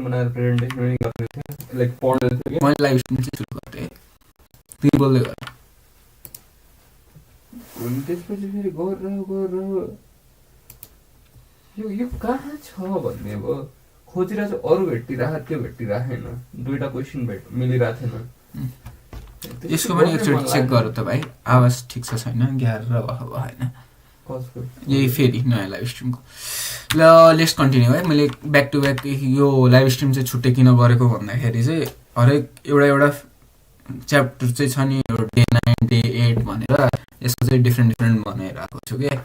बनाएर प्रेजेन्टेसन पनि गर्ने थियो लाइक पढ्दै थियो कि मैले लाइभ स्ट्रिम चाहिँ सुरु गरेँ त्यही बोल्दै गरेँ अनि त्यसपछि फेरि गरेर यो कहाँ छ भन्ने अब खोजिरहेको चाहिँ अरू भेटिरहेको त्यो भेटिरहेको छैन दुईवटा क्वेसन मिलिरहेको थिएन यसको पनि एकचोटि चेक गर त भाइ आवाज ठिक छ छैन ग्यार र होइन यही फेरि नयाँ लाइभ स्ट्रिमको ल लेट्स कन्टिन्यू है मैले ब्याक टु ब्याक यो लाइभ स्ट्रिम चाहिँ छुट्टै किन गरेको भन्दाखेरि चाहिँ हरेक एउटा च्याप्टर चाहिँ छ नि डे 9 डे 8 भनेर यसको चाहिँ डिफ्रेन्ट भनेर आएको छु क्या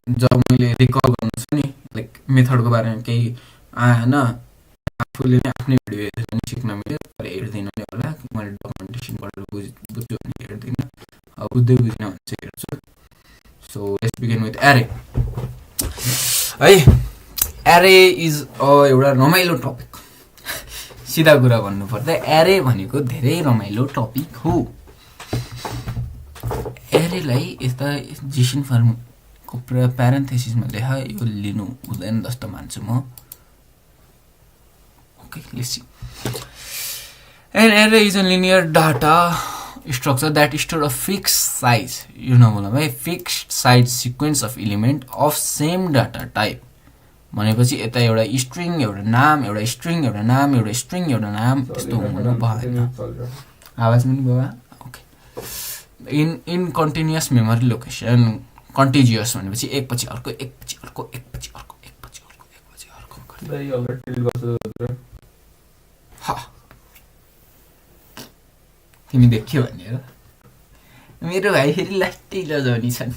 जब मैले रिकल गर्नु छ नि लाइक मेथडको बारेमा केही आएन आफूले नै आफ्नै भिडियो हेरेर पनि सिक्न मिल्यो तर हेर्दिनँ नि होला मैले डकुमेन्टेसन गरेर बुझ्छु भने हेर्दिनँ अब बुझ्दै बुझिनँ भने चाहिँ हेर्छु सो लेट्स बिगिन विथ एरे है एरे इज एउटा रमाइलो टपिक सिधा कुरा भन्नुपर्दा एरे भनेको धेरै रमाइलो टपिक हो एरेलाई यस्ता जिसिन फर्मको प्यारेन्थेसिसमा लेखा यो लिनु हुँदैन जस्तो मान्छु म okay let's see an array is a linear data structure that store a fixed size you know बोला भाइ fixed size sequence of element of same data type भनेपछि यता एउटा स्ट्रिङ एउटा नाम एउटा स्ट्रिङ एउटा नाम एउटा स्ट्रिङ एउटा नाम त्यस्तो हुनु भएन आवाज पनि भयो okay in continuous memory location contiguous भनेपछि एकपछि अर्को एकपछि अर्को एकपछि अर्को एकपछि अर्को एकपछि अर्को हा तिमी देख्यो भने हो मेरो भाइ फेरि लास्टै लजाउने छन्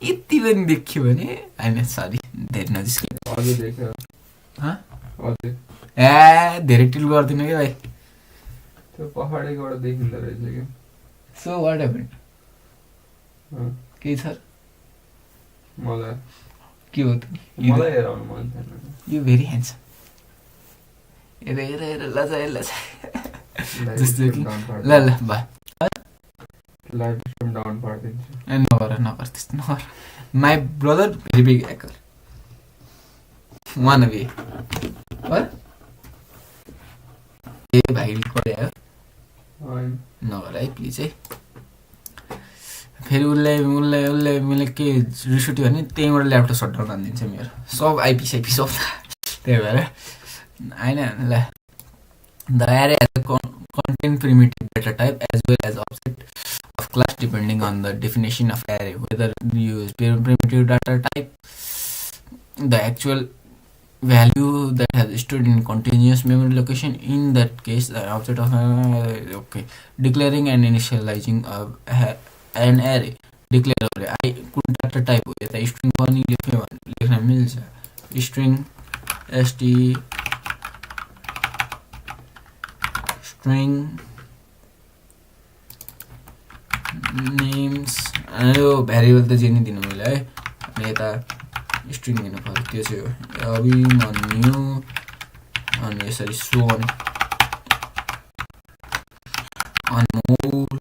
यति पनि देख्यो भने होइन सरी धेरै नजिस्किनु ए धेरै टिल गर्दिनँ क्या भाइ त्यो पहाडैबाट देखिँदो रहेछ कि सो वाट ह्यापन केही छ मलाई के हो त मलाई हेराउनु मन थिएन यु भेरी ह्यान्डसम हेर लजाए जस्तो कि ल भयो लाइभ स्ट्रिम डाउन पार्दिन्छु नगर त्यस्तो नगर my brother very big hacker wanna be a भाइ गरे नगर है प्लिज है फेरि उसले मैले के रिस उठ्यो भने त्यहीँबाट ल्यापटप सटडाउन हानिदिन्छ मेरो सब आइपी सब त्यही भएर होइन ल The array has a content primitive data type as well as object of class depending on the definition of array. Whether you use primitive data type, the actual value that has stored in continuous memory location. In that case, the object of okay, declaring and initializing an array. Declare array. कुन data type हो यता string पनि लेख्न मिल्छ string st string names यो variable त जे नि दिनु मैले है अनि यता स्ट्रिङ दिनु पर्यो त्यो चाहिँ अभिमन्यु अनि यसरी सोन अनमोल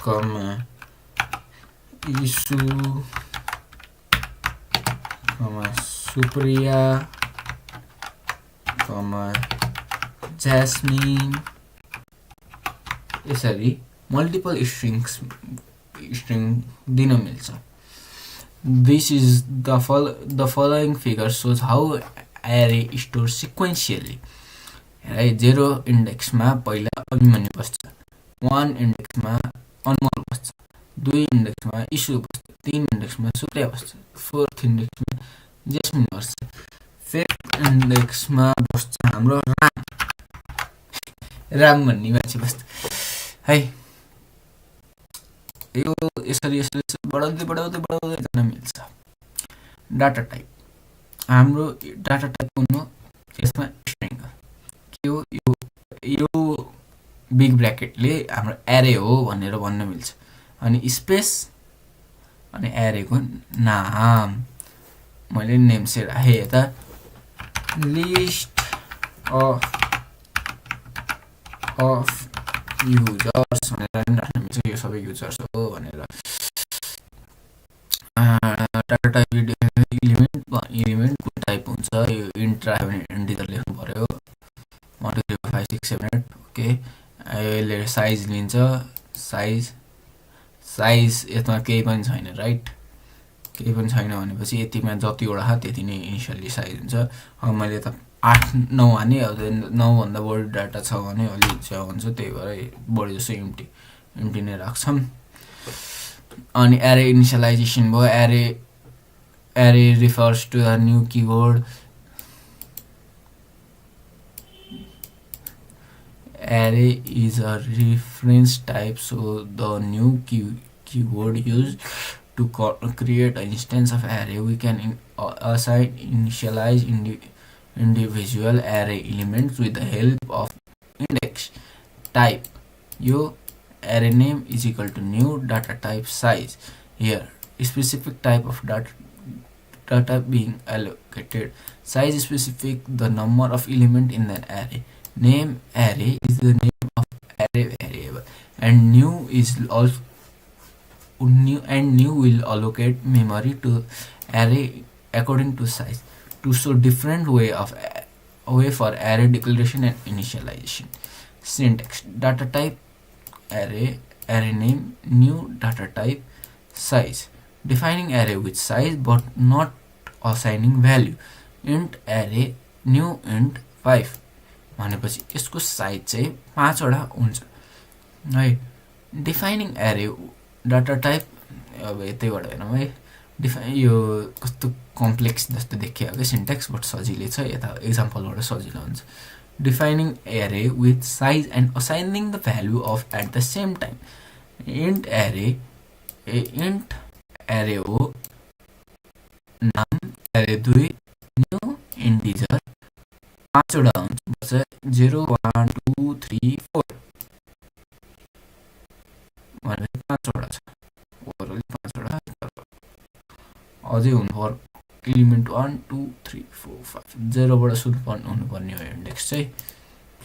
कमा इशु कमा सुप्रिया कमा Jasmine यसरी मल्टिपल स्ट्रिङ दिन मिल्छ This is the following figure shows how array store sequentially right 0 इन्डेक्समा पहिला अभिमन्यु बस्छ 1 इन्डेक्समा अनमोल बस्छ 2 इन्डेक्समा इशु बस्छ 3 इन्डेक्समा सुप्रिया बस्छ 4th इन्डेक्समा जेस्मिन बस्छ 5th इन्डेक्समा बस्छ हाम्रो राम भन्ने मान्छे बस्छ है यो यसरी बढाउँदै जान मिल्छ डाटा टाइप हाम्रो डाटा टाइप हुनु यसमा स्ट्रिङ के हो यो बिग ब्र्याकेटले हाम्रो एरे हो भनेर भन्न मिल्छ अनि स्पेस अनि एरेको नाम मैले नेम सेट राखे यता लिस्ट अफ युजर्स भनेर राख्न मिल्छ यो सबै युजर्स हो भनेर डाटा टाइप इलिमेन्ट टाइप हुन्छ यो इन्ट राख्यो भने इन्टिजर लेख्नु पर्यो 1 2 3 4 5 6 7 8 ओके यसले साइज लिन्छ साइज यसमा केही पनि छैन राइट केही पनि छैन भनेपछि यतिमा जतिवटा छ त्यति नै इनिशियली साइज हुन्छ अब मैले त 8 9 हाने अब 9 भन्दा बढी डाटा छ भने अलि च्याउ हुन्छ त्यही भएर बढी जसो इम्टी नै राख्छौं अनि एरे इनिशियलाइजेसन भयो array refers to a new keyword array is a reference type so the new keyword used to create an instance of array we can assign initialize individual array elements with the help of index type yo array name is equal to new data type size here specific type of data being allocated size specific the number of element in the array name array is the name of array variable and new will allocate memory to array according to size to show different way for array declaration and initialization syntax data type array name new data type size defining array with size but not assigning value int array new int 5 भनेपछि यसको size चाहिँ 5 वटा हुन्छ है defining array data type अब यतैबाट हेरौँ है यो कस्तो कम्प्लेक्स जस्तो देखियो के सिन्ट्याक्स बट सजिलै छ यता एक्जाम्पलबाट सजिलो हुन्छ defining array with size and assigning the value of at the same time int array हो नाम array 2 new integer 5 वटा हुन्छ 0 1 2 3 4 भने 5 वटा छ ओभरअल 5 वटा अझै हुनु element 1 2 3 4 5 0 बाट सुरु हुनुपर्ने हो इन्डेक्स चाहिँ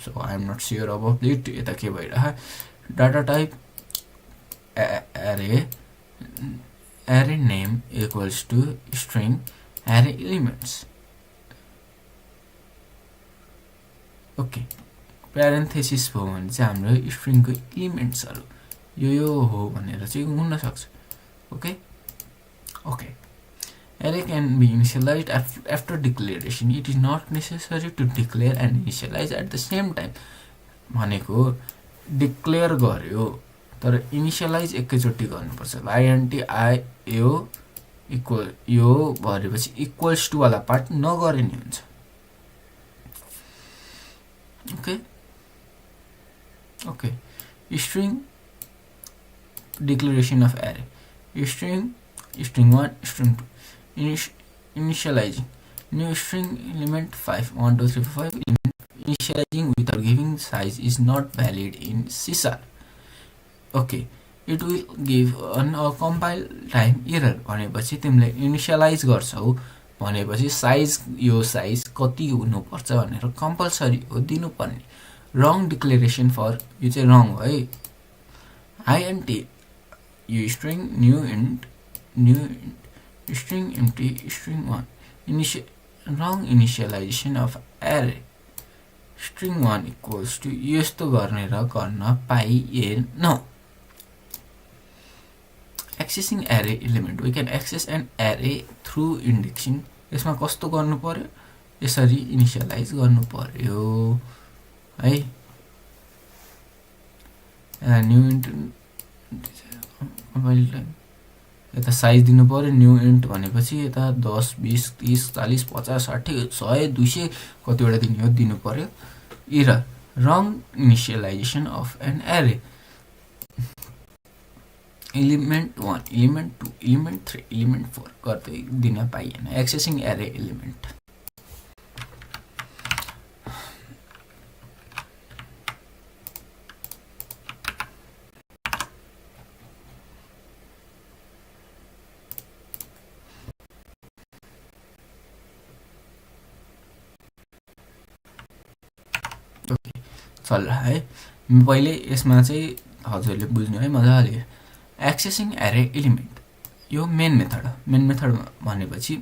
so I am not sure about it यता के भइरहेको data type array name equals to string array elements okay parenthesis भयो भने चाहिँ हाम्रो स्ट्रिङको एलिमेन्ट्सहरु यो हो भनेर चाहिँ हुन सक्छ okay okay array can be initialized after declaration it is not necessary to declare and initialize at the same time भनेको डिक्लेयर गर्यो तर इनिशियलाइज एकैचोटी गर्नुपर्छ int I यो इक्वल यो भरेपछि इक्वल्स टु वाला पार्ट नगरे नि हुन्छ okay okay string declaration of array string 1 string 2 initializing new string element 5 1 2 3 4 5 element initializing without giving size is not valid in C#. Okay, it will give a compile time error भनेपछि तिमीले initialise गर्छौ भनेपछि size यो size कति हुनुपर्छ भनेर compulsory हो दिनुपर्ने रङ डिक्लेरेसन फर यो चाहिँ रङ हो है int यो string new int string empty string 1 wrong initialization of array string 1 equals to यस्तो गर्ने र गर्न पाइएन accessing array element we can access an array through indexing यसमा कस्तो गर्नु पर्यो यसरी इनिशियलाइज गर्नु पर्यो है न्यू इन्ट यता साइज दिनु पर्यो न्यू इन्ट भनेपछि यता 10 20 30 40 50 60 100 200 कतिवटा दिने हो दिनु पर्यो error wrong initialization of an array element 1 element 2 element 3 element 4 गर्दै दिन पाइएन एक्सेसिङ array element चल है पहिले यसमा चाहिँ हजुरले बुझ्नु है मजाले एक्सेसिङ array element यो मेन मेथड भनेपछि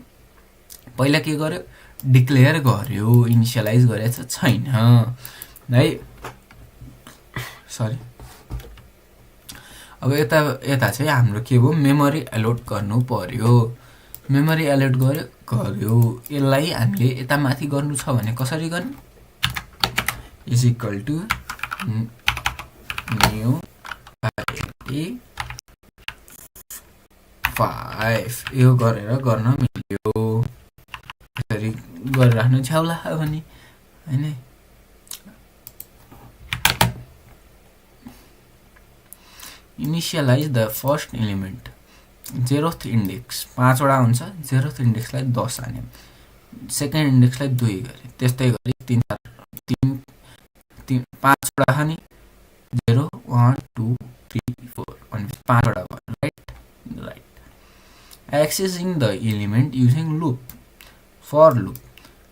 पहिला के गर्यो डिक्लेयर गर्यो इनिसियलाइज गरेको छैन है सरी अब यता चाहिँ हाम्रो के भयो मेमोरी एलोट गर्नु पर्यो मेमोरी एलोट गर्यो यसलाई हामीले यता माथि गर्नु छ भने कसरी गर्ने is equal to new int 5 यो गरेर गर्न मिल्यो यसरी गरेर राख्नु छ्याउला भने हैन initialize the first element 0th index 5 वटा हुन्छ 0th इन्डेक्सलाई 10 हाने सेकेन्ड इन्डेक्सलाई 2 गरे त्यस्तै गरी 3 5 वटा हाने 0 1 2 3 4 अनि 5 वटा भयो right accessing the element using loop for loop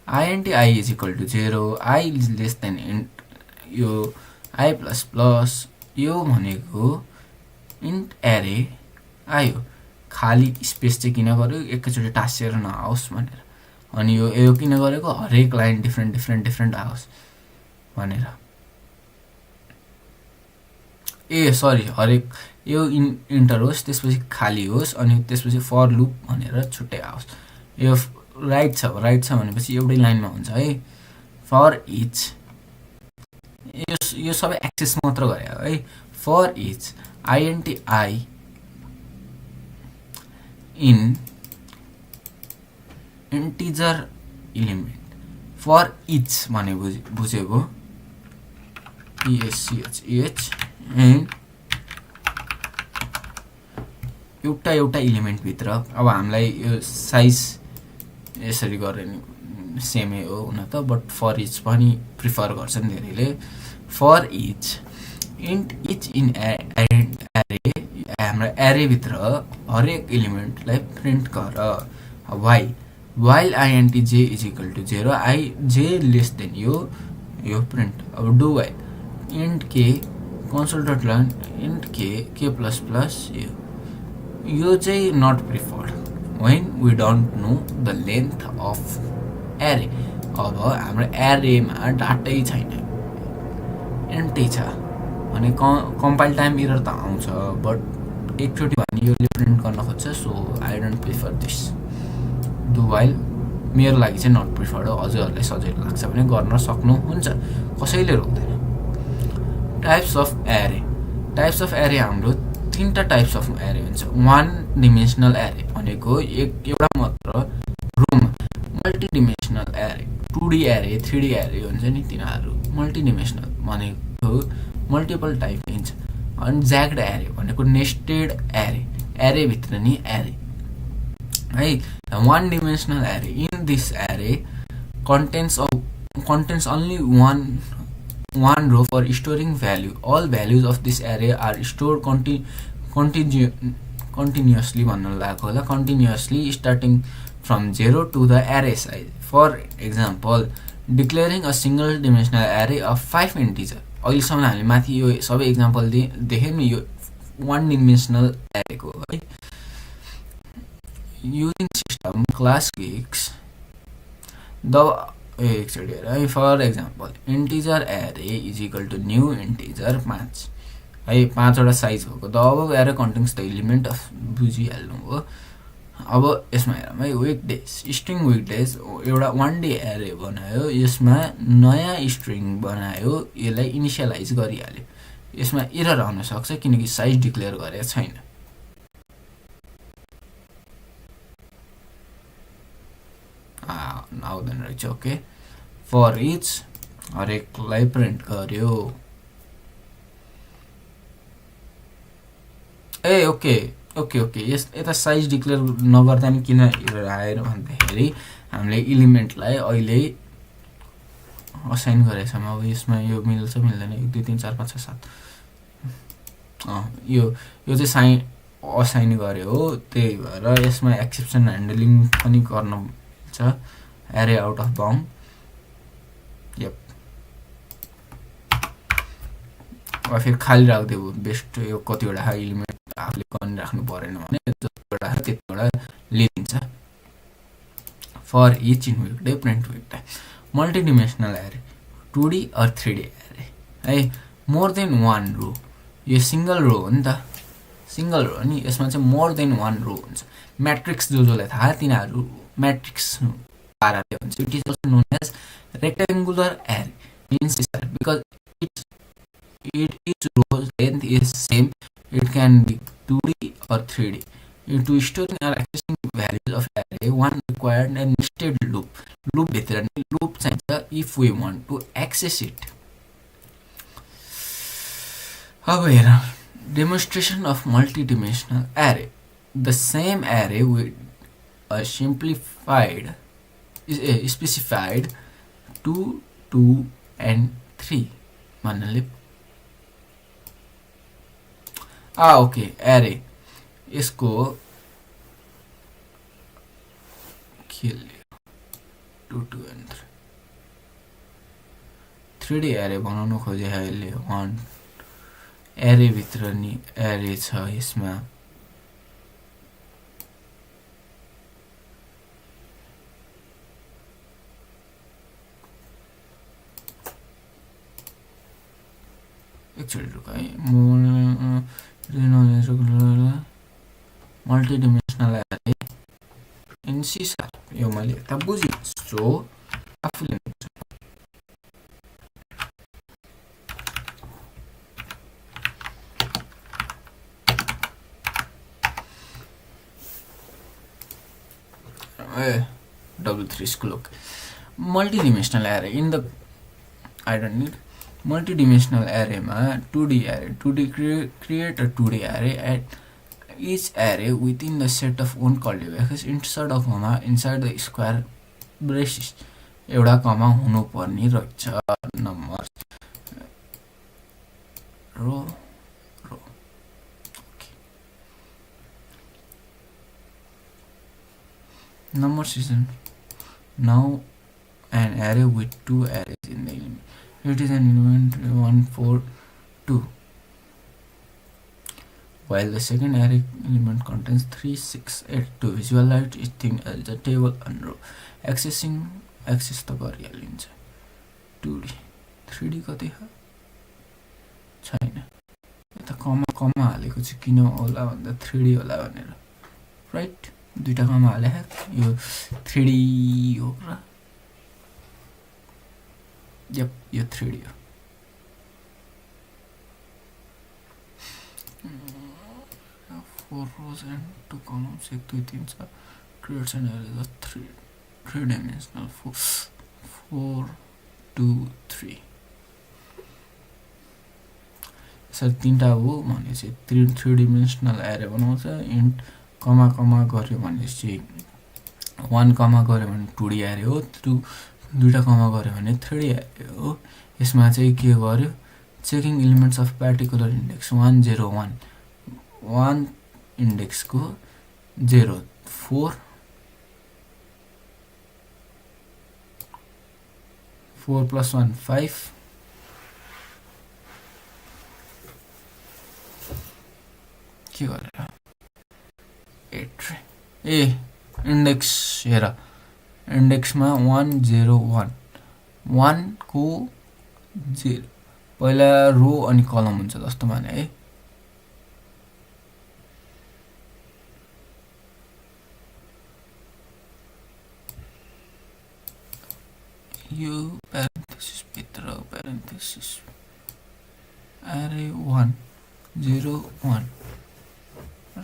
int I is equal to 0 I is less than int यो I plus plus यो भनेको int array आयो खाली स्पेस चाहिँ किन गर्यो एकैचोटी टाँसेर नआओस् भनेर अनि यो किन गरेको हरेक लाइन डिफरेन्ट आओस् भनेर ए सरी हरेक यो इन्टर होस् त्यसपछि खाली होस् अनि त्यसपछि फर लुप भनेर छुट्टै आओस् यो राइट छ भनेपछि एउटै लाइनमा हुन्छ है फर इच यो सबै एक्सेस मात्र गरे है for each int I in integer element for each भने बुझेको esch and एउटा एलिमेन्ट भित्र अब हामीलाई यो साइज यसरी गरे नि सेमै हो हुन त बट फर इच पनि प्रिफर गर्छन् धेरैले for each int each in array हाम्रो एरे भित्र हरेक एलिमेन्टलाई प्रिन्ट गर while int j is equal to 0 I j less than यो प्रिन्ट अब do while int k console.learn int k plus plus यो चाहिँ not preferred when we don't know the length of array अब हाम्रो एरेमा डाटै छैन empty छ अनि compile time error त आउँछ बट एकचोटी भने योले प्रिन्ट गर्न खोज्छ so I don't prefer this do while मेरो लागि चाहिँ नट प्रिफर्ड हो हजुरहरूलाई सजिलो लाग्छ भने गर्न सक्नुहुन्छ कसैले रोक्दैन टाइप्स अफ एरे हाम्रो तीनटा टाइप्स अफ एरे हुन्छ वान डिमेन्सनल एरे भनेको एउटा मात्र रोमा मल्टी डिमेन्सनल एरे 2D एरे 3D एरे हुन्छ नि तिनीहरू मल्टी डिमेन्सनल भनेको मल्टिपल टाइप हुन्छ अनि ज्याग्ड एरे भनेको नेस्टेड एरे भित्र नि एरे है वान डिमेन्सनल एरे इन दिस एरे contains only one row for storing value all values of this array are stored continuously भन्नु लागेको होला continuously starting from 0 to the array size for example declaring a single dimensional array of 5 integer अहिलेसम्म हामीले माथि यो सबै example देख्यौँ नि यो वान डिमेन्सनल एरेको है using system class kicks for example integer array is equal to new integer 5 है 5 वटा साइज भएको द अब array contains the element of बुझिहाल्नु हो अब यसमा हेरौँ है विकडेज स्ट्रिङ विकडेज एउटा 1D एरे बनायो यसमा नयाँ स्ट्रिङ बनायो यसलाई इनिसियलाइज गरिहाल्यो यसमा एरर आउन सक्छ किनकि साइज डिक्लेयर गरेको छैन आउँदैन रहेछ ओके फर इच हरेकलाई प्रिन्ट गर्यो ए ओके यता साइज डिक्लेयर नगर्दा नि किन एरर आएर भन्दाखेरि हामीले एलिमेन्टलाई अहिले असाइन गरेछ अब यसमा यो मिल्छ मिल्दैन 1 2 3 4 5 6 7 यो चाहिँ असाइन गर्यो हो त्यही भएर यसमा एक्सेप्सन ह्यान्डलिङ पनि गर्न छ एरे आउट अफ बाउन्ड यप अब फेरि खाली राख्दियो बेस्ट यो कतिवटा एलिमेन्ट आफूले गरिराख्नु परेन भने जतिवटा त्यतिवटा लिइदिन्छ for each in weekday print weekday. Multidimensional array 2D or 3D array है more than one row यो सिंगल रो हो नि त सिंगल रो नि यसमा चाहिँ more than one row हुन्छ म्याट्रिक्स जोलाई थाहा तिनीहरु म्याट्रिक्स पाराले हुन्छ it is also known as rectangular array means because each row's length is same it can be 2D or 3D. To storing or accessing values of array, one required a nested loop. Loop भित्र नि loop चाहिन्छ if we want to access it. अब हेर demonstration of multidimensional array. The same array with a simplified specified 2, 2 and 3 भन्नाले okay array यसको के 2, 2 and 3 3D array बनाउन खोजे अहिले 1 array भित्र नि array छ यसमा एकचोटि रुक है multidimensional array in C#. यो मैले त बुझे सो आफुले W3 school okay. Multidimensional array in the I don't need multidimensional array ma 2D array 2D create a 2D array at each array within the set of one curly braces inside a comma inside the square braces एउटा कमा हुनु पर्ने रहेछ number row row number system now an array with two arrays in the element. It is an element 1, 4, 2. While the second array element contains 3, 6, 8. To visualize this thing as a table and row. Access त गरिहालिन्छ 2D 3D कति हो छैन यता कमा कमा हालेको चाहिँ किन होला भन्दा 3D होला भनेर राइट दुईटा कमा हाले यो 3D हो र Yep, यो 3D हो 4 rows and 2 columns 1, 2, 3 छ creates an array of 3 dimensional 4, 2, 3 sir तीनटा हो भने चाहिँ 3 dimensional array बनाउँछ int कमा कमा गर्यो भने चाहिँ 1 कमा गर्यो भने 2D array हो दुईटा कमा गर्यो भने 3D array हो यसमा चाहिँ के गर्यो checking elements of particular index 1 0 1 index को 0 4 plus 1 5 के गरेर 8 ए index हेर index मा 1 0 1 1 को 0 पहिला रो अनि कलम हुन्छ जस्तो माने है यो parenthesis भित्र parenthesis array 1 0 1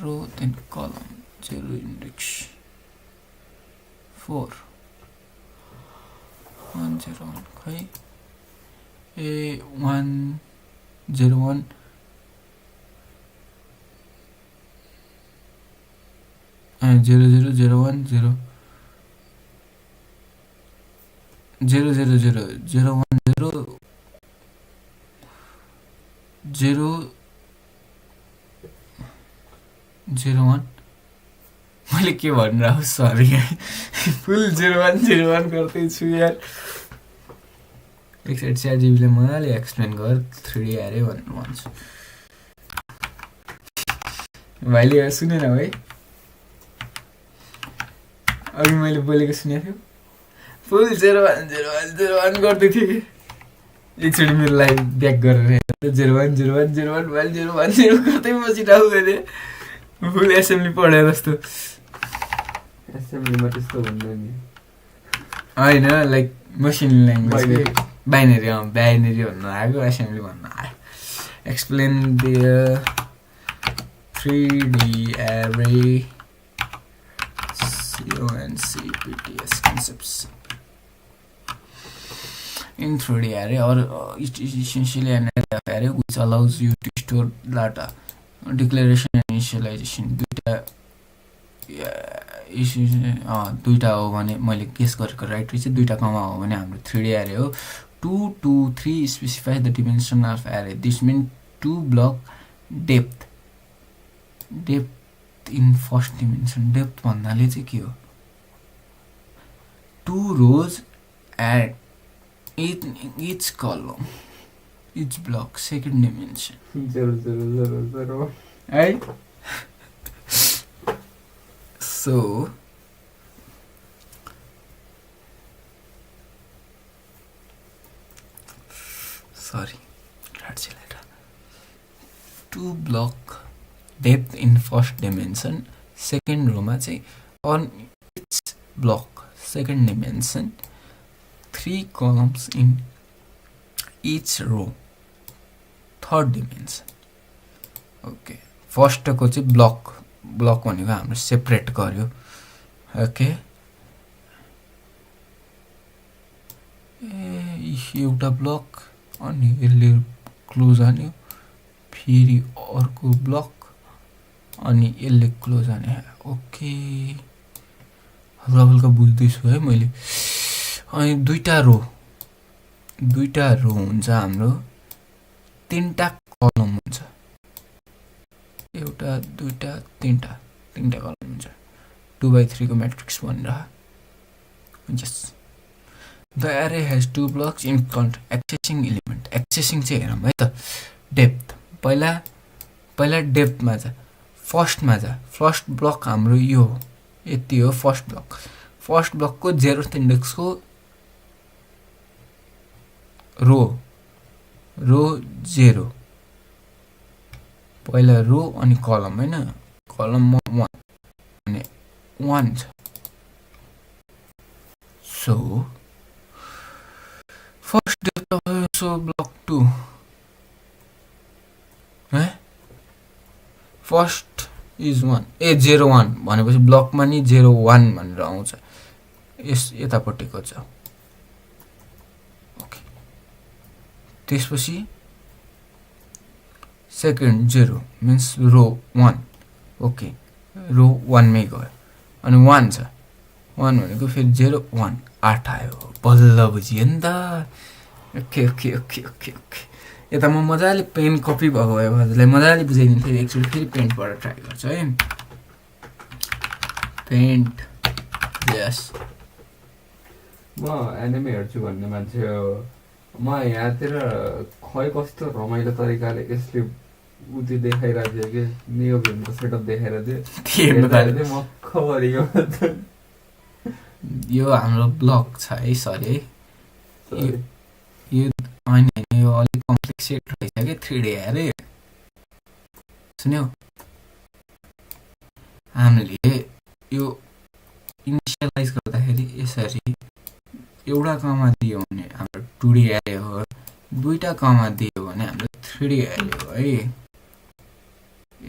row then column 0 index 4 1 0 1 खै ए 1 0 1 0 0 0 1 0 0 0 0 0 1 0 0 0 1 मैले के भनिरहेको सरी फुल 0 1 0 1 गर्दै छु यार एकसाइड च्याटजीपीले मजाले एक्सप्लेन गर 3D array भन्नु भन्छ भाइले सुनेन है अघि मैले बोलेको सुनेको थियो फुल 0 1 गर्दै थिएँ कि एकचोटि मेरो लाइफ ब्याक गरेर 0 1 गर्दै बसिरहेको मैले फुल एसेम्ब्ली पढेर जस्तो एसेम्ब्लीमा त्यस्तो भन्दैन नि होइन like machine language binary binary भन्नु आएको एसेम्ब्ली भन्नु आयो explain the 3D array CONCPTS concepts in 3D array or it is essentially an array which allows you to store data declaration and initialization दुईटा हो भने मैले गेस गरेको right रहेछ दुईटा कमा हो भने हाम्रो 3D array हो 2 2 3 specify the dimension of array this means 2 block depth in first dimension depth भन्नाले चाहिँ के हो 2 rows at each column each block second dimension 0 0 0 0 right so sorry let's see later 2 block depth in first dimension second row ma chai on each block second dimension 3 columns in each row third dimension okay first को चाहिँ block भनेको हाम्रो separate गर्यो okay एउटा block अनि यसले close हान्यो फेरि अर्को ब्लक अनि यसले क्लोज हाने ओके हल्का बुझ्दैछु है मैले अनि दुईटा रो हुन्छ हाम्रो तीनटा कलम हुन्छ एउटा दुईटा तीनटा कलम हुन्छ 2/3 को मैट्रिक्स बनेर यस the array has 2 blocks in count accessing element accessing चाहिँ हेरौँ है त डेप्थ पहिला डेप्थ मा छ फर्स्ट मा छ फर्स्ट ब्लक हाम्रो यो यति हो फर्स्ट ब्लक को 0th इंडेक्स को रो 0 पहिला रो अनि कलम हैन कलममा 1 अनि 1 छ so first depth so block 2 है फर्स्ट इज 1 0 1 भनेपछि ब्लकमा नि 0 1 भनेर आउँछ यस यतापट्टिको छ ओके त्यसपछि सेकेन्ड 0 means row 1 ओके रो 1 मै गयो अनि 1 छ 1 भनेको फेरि 0 1 8 आयो बल्ल बुझियो नि त ओके यता म मजाले पेन कपी भएको भए हजुरलाई मजाले बुझाइदिन्थे एकचोटि फेरि पेन्टबाट ट्राई गर्छु है पेन्ट यस म एनिमे हेर्छु भन्ने मान्छे हो म यहाँतिर खै कस्तो रमाइलो तरिकाले यसले उति देखाइरहेको थियो कि नियो गेमको सेटअप देखाइरहेको मक्ख परेको यो हाम्रो ब्लक छ है सरी यो होइन यो अलिक कम्प्लेक्स सेट रहेछ कि 3D अरे सुन्यौ हामीले यो इनिसियलाइज गर्दाखेरि यसरी एउटा कमा दियो भने हाम्रो 2D एरे हो दुईटा कमा दियो भने हाम्रो 3D एरे हो है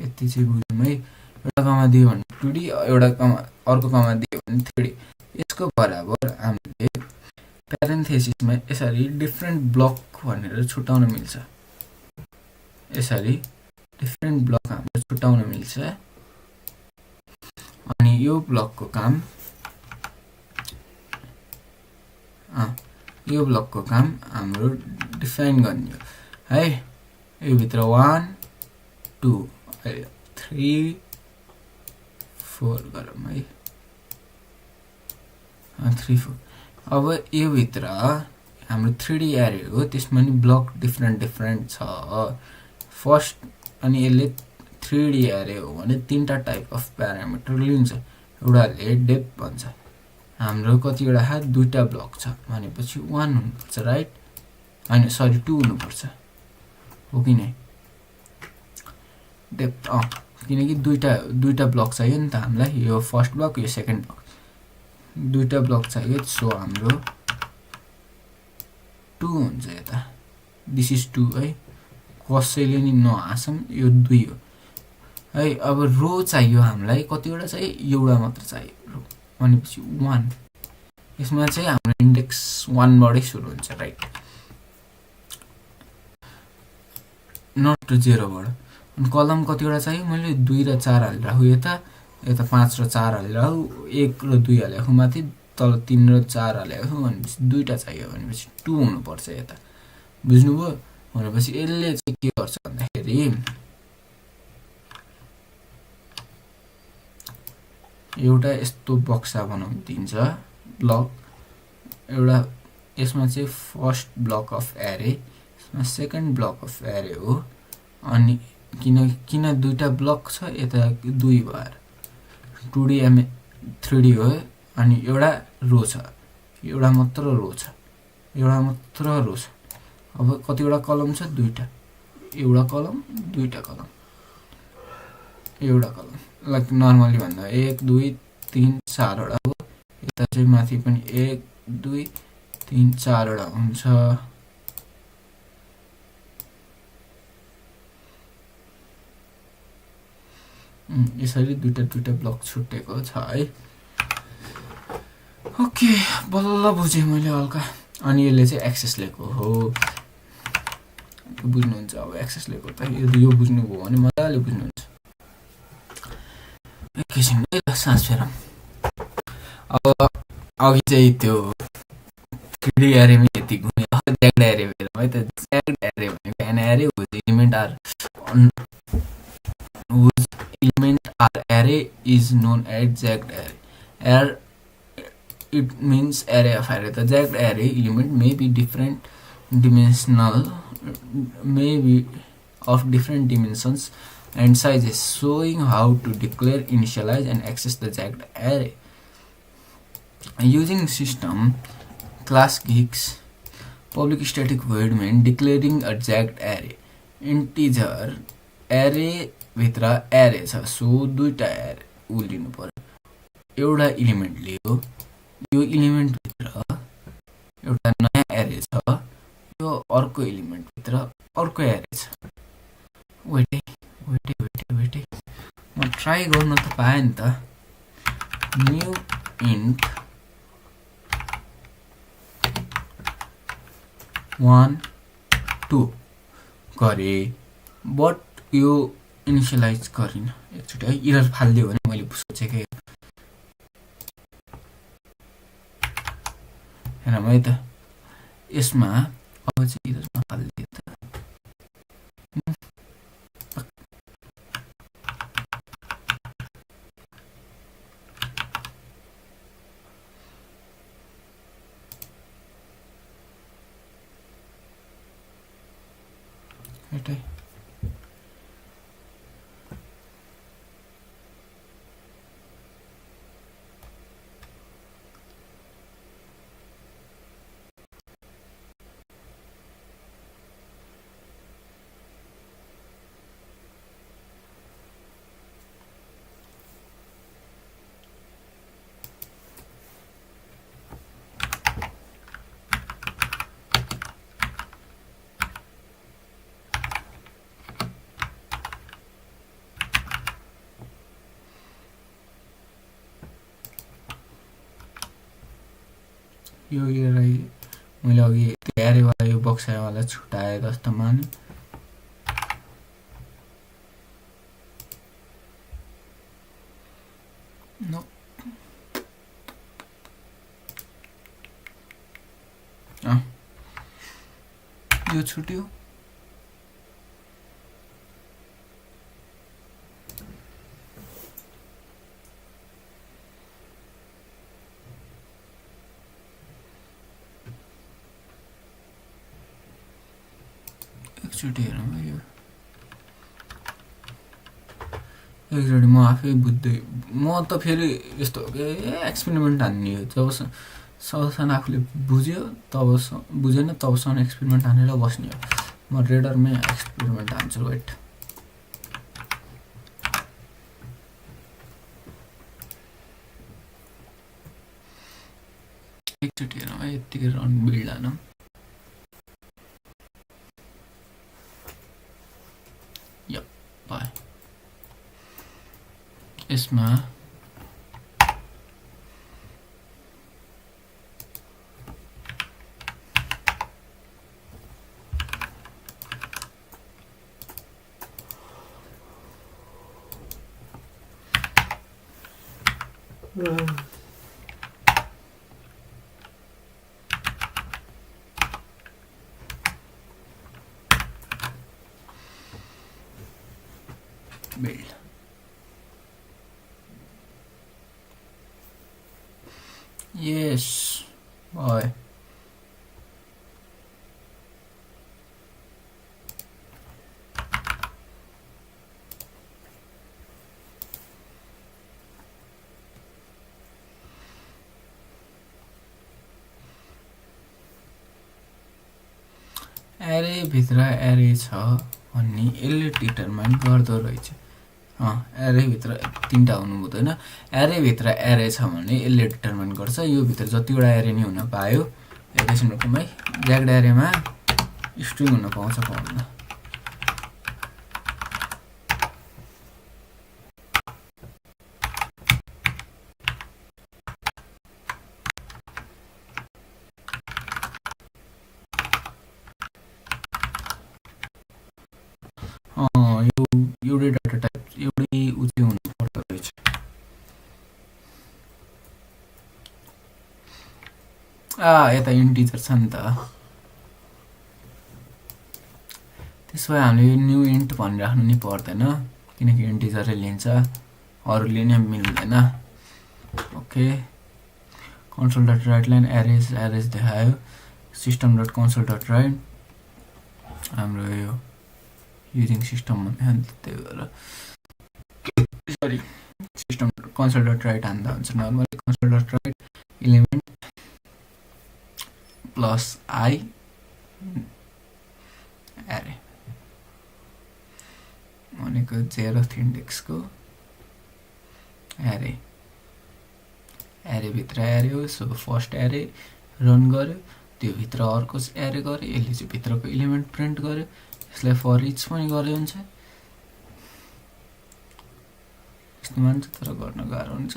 यति चाहिँ बुझौँ है एउटा कमा दियो भने 2D एउटा कमा अर्को कमा दियो भने 3D यसको बराबर हामीले प्यारेन्थेसिसमा यसरी डिफरेन्ट ब्लक भनेर छुटाउन मिल्छ यसरी डिफरेन्ट ब्लक हामीले छुटाउन मिल्छ अनि यो ब्लकको काम हाम्रो डिफाइन गर्ने हो है यो भित्र 1 2 3 4 गरौँ है 3 4 अब यो भित्र हाम्रो 3D एरे हो त्यसमा नि ब्लक डिफरेन्ट छ फर्स्ट अनि यसले 3D एरे हो भने तीनटा टाइप अफ प्यारामिटर लिन्छ एउटाले डेप्थ भन्छ हाम्रो कतिवटा हात दुईटा ब्लक छ भनेपछि 1 हुनुपर्छ राइट हैन सरी 2 हुनुपर्छ हो कि नै डेप्थ किनकि दुईटा ब्लक चाहियो नि त हामीलाई यो फर्स्ट ब्लक यो सेकेन्ड ब्लक दुईटा ब्लक चाहियो सो हाम्रो 2 हुन्छ यता दिस इज 2 है कसैले नि नहाँसौँ यो 2 हो है अब रो चाहियो हामीलाई कतिवटा चाहियो एउटा मात्र चाहियो रो भनेपछि 1 यसमा चाहिँ हाम्रो इन्डेक्स 1 बाटै सुरु हुन्छ राइट नट 0 बाट अनि कलम कतिवटा चाहियो मैले 2 र 4 हालिराखु यता 5 र 4 हालिराखु 1 र 2 हालेको माथि तल 3 र 4 हालेको भनेपछि दुईटा चाहियो भनेपछि 2 हुनुपर्छ यता बुझ्नुभयो भनेपछि यसले चाहिँ के गर्छ भन्दाखेरि एउटा यस्तो बक्सा बनाउन दिन्छ ब्लक एउटा यसमा चाहिँ फर्स्ट ब्लक अफ एरे यसमा सेकेन्ड ब्लक अफ एरे हो अनि किन दुईटा ब्लक छ यता 2 भएर 2D एम 3D हो अनि एउटा रो छ एउटा मात्र रो छ अब कतिवटा कलम छ दुईटा एउटा कलम दुईटा कलम एउटा कलम लाइक नर्मली भन्दा 1 2 3 4 वटा हो यता चाहिँ माथि पनि 1 2 3 4 वटा हुन्छ यसरी दुईटा ब्लक छुटेको छ है ओके बल्ल बुझेँ मैले हल्का अनि यसले चाहिँ एक्सेस लिएको हो बुझ्नुहुन्छ अब एक्सेस लिएको त यो बुझ्नुभयो भने मजाले बुझ्नुहुन्छ एकैछिन है सास फेरौँ अब अघि चाहिँ त्यो 3D एरेमै यति घुमे ज्याक्ड एरे हेरौँ है त ज्याक्ड एरे भनेको an array whose element are array is known as jagged array. It means array of array. The jagged array element may be of different dimensions and sizes, showing how to declare, initialize, and access the jagged array. Using system class geeks public static void main declaring a jagged array integer array भित्र एरे छ so दुईटा एरे लिनु पर्यो एउटा element लियो यो element भित्र एउटा नयाँ एरे छ यो अर्को एलिमेन्ट भित्र अर्को एरे छ वेटे म ट्राई गर्न त पाएँ नि त न्यू इन्ट 1 2 गरे बट यो इनिशियलाइज गरिन एकचोटि है इरर फाल्दियो भने मैले सोचेकै हेरौँ है त यसमा अब चाहिँ इरर नफाल्दियो त हेटै यो मैले अघि एरेवाला यो बक्सावाला छुटाए जस्तो माने नो यो छुट्यो एकचोटि हेरौँ एकचोटि म आफै बुझ्दै म त फेरि यस्तो हो कि एक्सपेरिमेन्ट हान्ने हो जबसम्म आफूले बुझ्यो बुझेन तबसम्म एक्सपेरिमेन्ट हानेर बस्ने हो म रेडरमै एक्सपेरिमेन्ट हान्छु वेट एकचोटि हेरौँ है यत्तिकै रन बिल्ड हानौँ भयो यसमा build yes boy एरे भित्र एरे छ भन्ने यसले डिटरमाइन गर्दो रहेछ एरे भित्र तीनटा हुनु हुँदैन एरे भित्र एरे छ भने यसले डिटरमाइन गर्छ यो भित्र जतिवटा एरे नि हुन पायो एकैछिन रोकौँ है ज्याक्ड एरेमा स्ट्रिङ हुन पाउँछ पाउँदैन एउटै डाटा टाइप एउटै उच्च हुनु पर्दो रहेछ यता इन्टिजर छ नि त त्यसो भए हामीले न्यू इन्ट भनिराख्नु नि पर्दैन किनकि इन्टिजरै लिन्छ अरूले नै मिल्दैन okay console dot write line arrays देखायो system dot console dot write हाम्रो यो युजिङ सिस्टम भन्ने त्यही भएर sorry system console dot write हान्दा हुन्छ normally console dot write element plus I array भनेको 0th इन्डेक्सको एरे भित्र एरे हो सो फर्स्ट एरे रन गर्यो त्यो भित्र अर्को एरे गर्यो यसले चाहिँ भित्रको इलिमेन्ट प्रिन्ट गर्यो यसलाई फर इच पनि गरे हुन्छ यस्तो मान्छ तर गर्न गाह्रो हुन्छ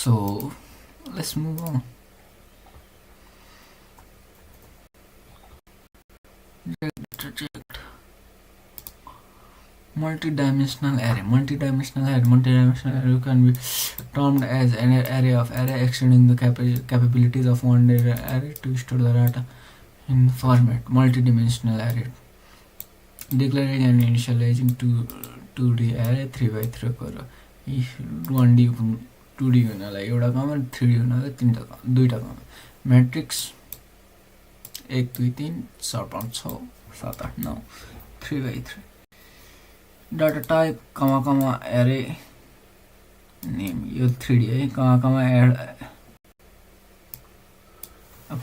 so let's move on multi-dimensional array can be termed as an array of array extending the capabilities of one array to store the data in format multi-dimensional array declaring and initializing 2D array 3x3 करो 1D 2D हुनलाई एउटा कमा 3D हुनलाई दुईटा कमा matrix 1 2 3 4 5 6 7 8 9 3x3 data type कमा एरे name यो 3D है कमा add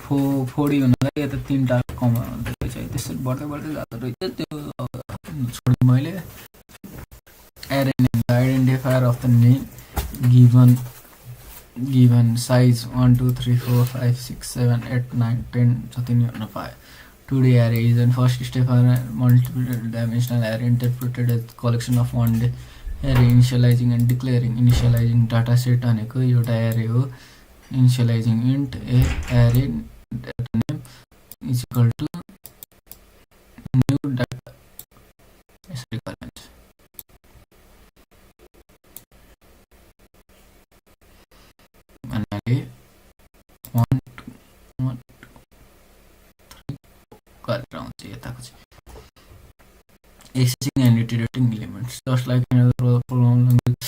4D हुनलाई यता तीनटा कमा रहेछ त्यसरी बढ्दै जाँदो रहेछ त्यो छोड्नु मैले एरे name identifier of the name given size 1 2 3 4 5 6 7 8 9 10 जति नि हुन पायो 2D array is an first step on a multi-dimensional array interpreted as collection of one array initializing and declaring. Initializing data set भनेको एउटा array हो initializing int array data name is equal to new data यसरी गरिन्छ भन्नाले 1 accessing and iterating elements just like another program language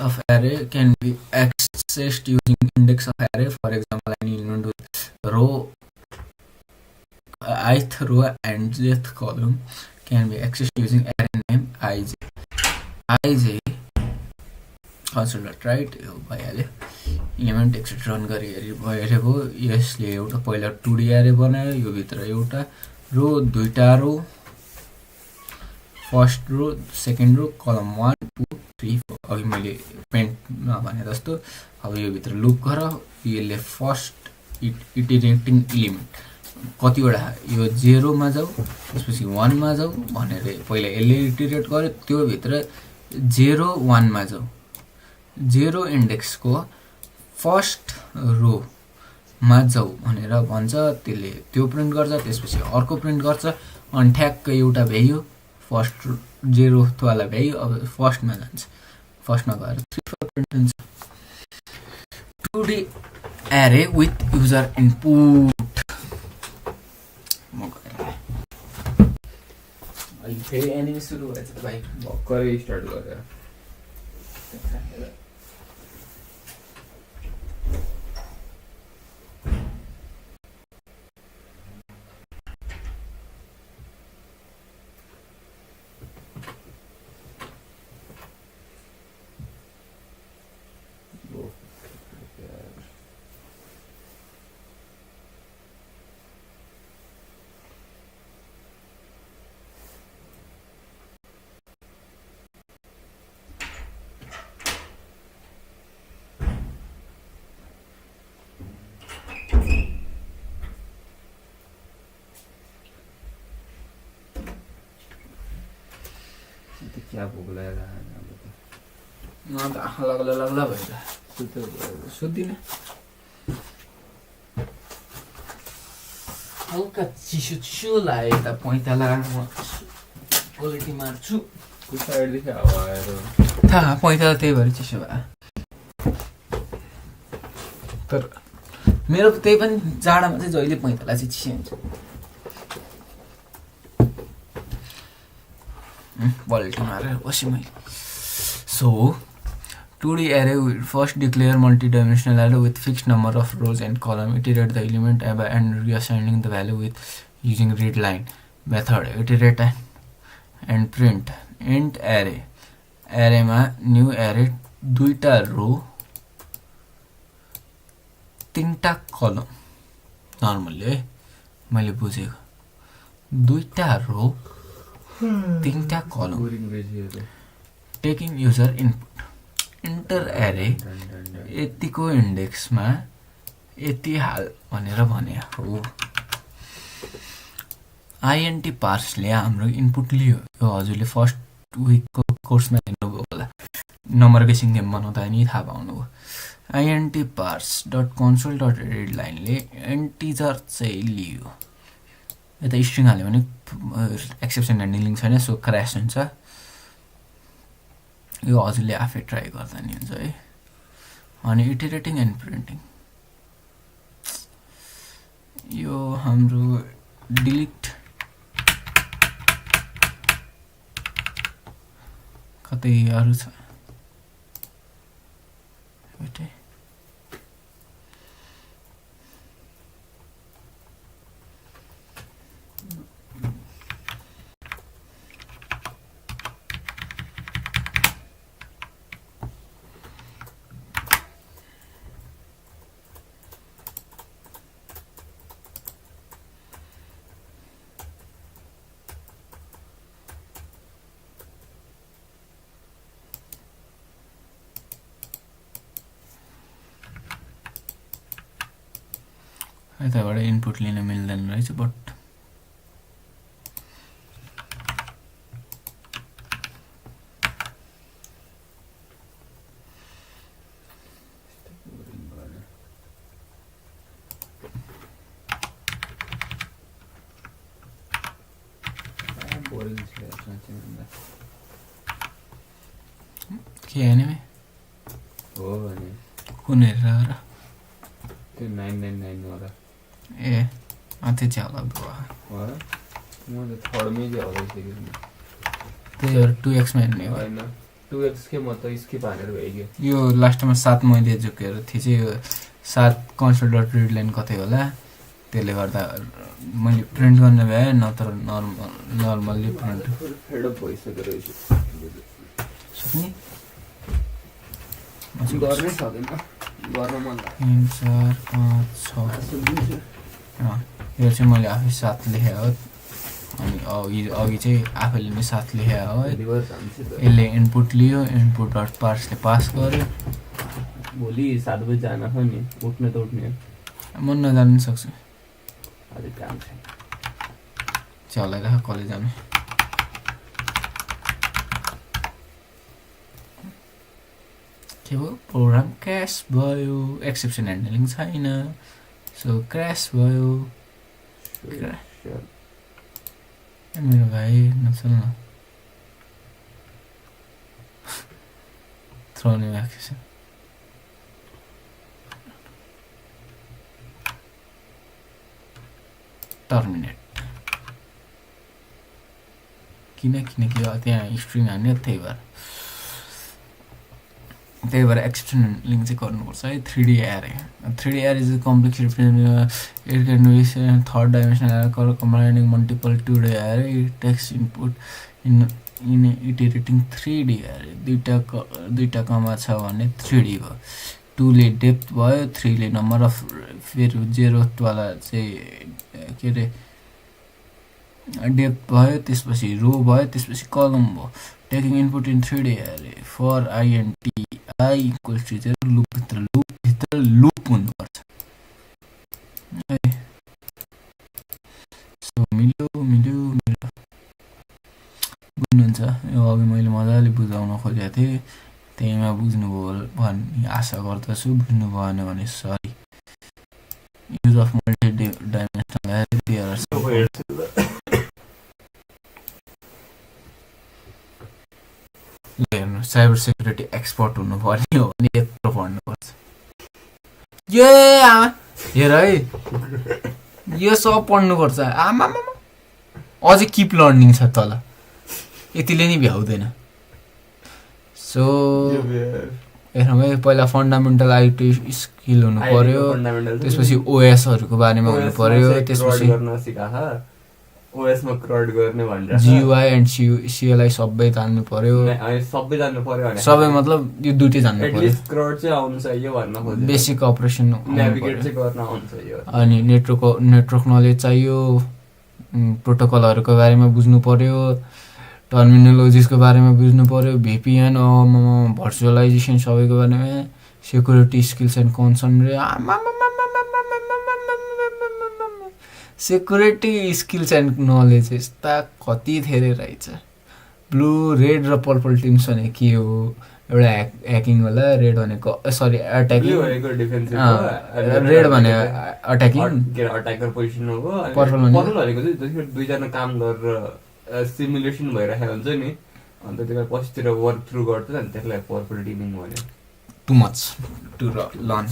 of array can be accessed using index of array. For example, an element with row ith row and jth column can be accessed using array name ij. I चाहिँ console dot right यो भइहाल्यो element text run गरी हेरी भइहाल्यो यसले एउटा पहिला 2D एरे बनायो यो भित्र एउटा रो दुईटा रो फर्स्ट रो सेकेन्ड रो कलम 1 2 3 4 अघि मैले पेन्टमा भने जस्तो अब यो भित्र लुप गर यसले फर्स्ट इटरेटिङ एलिमेन्ट कतिवटा यो 0 मा जाऊ त्यसपछि 1 मा जाऊ भनेर पहिला यसले इटरेट गर्यो त्यो भित्र 0 1 मा जाऊ 0 इन्डेक्सको फर्स्ट रो मा जाऊ भनेर भन्छ त्यसले त्यो प्रिन्ट गर्छ त्यसपछि अर्को प्रिन्ट गर्छ अनि ठ्याक्कै एउटा भ्याल्यु फर्स्ट 0 वाला भ्याल्यु अब फर्स्टमा जान्छ फर्स्टमा गएर 3 4 प्रिन्ट हुन्छ 2D एरे विथ युजर इनपुट अहिले फेरि एनिमे सुरु भएछ त भाइ भर्खरै स्टार्ट गरेर क्या भोक लागेर त आँखा लाग्ला भएर सुत्दिनँ हल्का चिसो चिसो लाग्यो यता पैँताला म क्वालिटी मार्छु साइडदेखि हावा आएर थाहा पैँताला त्यही भएर चिसो भयो तर मेरो त्यही पनि जाडामा चाहिँ जहिले पैँताला चाहिँ चिसो हुन्छ क्वालिटी मारेर बसेँ मैले so 2D array will first declare multi-dimensional array with fixed number of rows and column. Iterate the element and reassigning the value with using readline method. Iterate and print. Int array. Array ma new array दुईटा रो तीनटा कलम normally है मैले बुझेको दुईटा रो तीनटा कलम taking user input enter एरे यतिको इन्डेक्समा यति हाल भनेर भने हो आइएनटी पार्सले हाम्रो इनपुट लियो यो हजुरले फर्स्ट विकको कोर्समा हेर्नुभयो होला नम्बर बेसिङ गेम बनाउँदा नि थाहा पाउनुभयो INT parse dot console dot read लाइनले इन्टिजर चाहिँ लियो यता स्ट्रिङ हाल्यो भने एक्सेप्सन ह्यान्डलिङ छैन सो क्र्यास हुन्छ यो हजुरले आफै ट्राई गर्दा नि हुन्छ है अनि इटरेटिङ एन्ड प्रिन्टिङ यो हाम्रो डिलिट कतै अरू छ बेटे यताबाट इनपुट लिन मिल्दैन रहेछ बट के एनिमे हो भने कुन हेरेर र त्यो 999 वाला ए त्यो चाहिँ होला हो म त थर्डमै चाहिँ होला सेकेन्डमा त्यही भएर 2x मा हेर्ने हो हैन 2x के म त स्किप हानेर भइगयो यो लास्टमा 7 मैले झुकेर थिएँ चाहिँ यो 7 कन्सोल डट रिड लाइन कतै होला त्यसले गर्दा मैले प्रिन्ट गर्न भए नत्र नर्मल्ली प्रिन्ट फेड अप भइसक्यो रहेछ सक्ने गर्नै सक्दैन गर्न मन लाग्छ 3 4 5 6 यो चाहिँ मैले आफै साथ लेखेँ हो अनि अघि चाहिँ आफैले नै साथ लेखेँ हो यसले इनपुट लियो इनपुट डट पार्सले पास गर्यो भोलि 7 बजी जान छ नि उठ्ने त उठ्ने म नजानु पनि सक्छु अझै काम छैन चलाइराख कलेज जानु के भयो प्रोग्राम क्रास भयो एक्सेप्सन ह्यान्डलिङ छैन सो क्रास भयो मेरो भाइ नचल न थ्रोने एक्सेप्सन टर्मिनेट किनकि त्यहाँ स्ट्रिङ हान्यो त्यही भएर एक्सेप्सन लिङ्क चाहिँ गर्नुपर्छ है 3D array 3D array is complex represent it can be third dimensional array combining multiple 2D एरे टेक्स्ट इनपुट इन इटरेटिङ 3D एरे दुईटामा छ भने 3D भयो 2 ले डेप्थ भयो 3 ले नम्बर अफ फेरि 0 वाला चाहिँ के अरे डेप्थ भयो त्यसपछि रो भयो त्यसपछि कलम भयो taking input in 3D array for I and T I equals to 0 लुपभित्र लुप हुनुपर्छ सो मिल्यो बुझ्नुहुन्छ यो अघि मैले मजाले बुझाउन खोजेको थिएँ त्यहीमा बुझ्नुभयो भन्ने आशा गर्दछु बुझ्नु भएन भने sorry use of multi dimensional एरे हेर्नु साइबर सेक्युरिटी एक्सपर्ट हुनु पर्ने हो भने यत्रो पढ्नुपर्छ हेर है यो सब पढ्नुपर्छ आमा अझै किप लर्निङ छ तल यतिले नि भ्याउँदैन सो हेरौँ है पहिला फन्डामेन्टल आइटी स्किल हुनु पर्यो त्यसपछि ओएसहरूको बारेमा हुनु पर्यो त्यसपछि ओएसमा क्रड गर्ने भनेर जीयूआई एन्ड सीएलआई सबै जान्नु पर्यो सबै जान्नु पर्यो सबै मतलब यो दुईटै जान्नु पर्यो एटलिस्ट क्रड चाहिँ आउनु चाहियो भन्न खोजेँ बेसिक अपरेसन नेभिगेट चाहिँ गर्न आउनु चाहियो अनि नेटवर्क नलेज चाहियो प्रोटोकलहरूको बारेमा बुझ्नु पर्यो टर्मिनोलोजिसको बारेमा बुझ्नु पर्यो भिपिएन भर्चुअलाइजेसन सबैको बारेमा सेक्युरिटी स्किल्स एन्ड कन्सर्न रे सेक्युरिटी स्किल्स एन्ड नलेज यस्ता कति धेरै रहेछ ब्लू रेड र पर्पल टिम्स भने के हो एउटा ह्याकिङ होला रेड भनेको सरी अट्याकिङ रेड भने अट्याकिङ अट्याकर पोजिसन हो पर्पल भनेको चाहिँ दुईजना काम गरेर सिमुलेसन भइरहेको हुन्छ नि अन्त त्यसलाई पछितिर वर्क थ्रु गर्छ अनि त्यसलाई पर्पल टिमिङ भन्यो too much to learn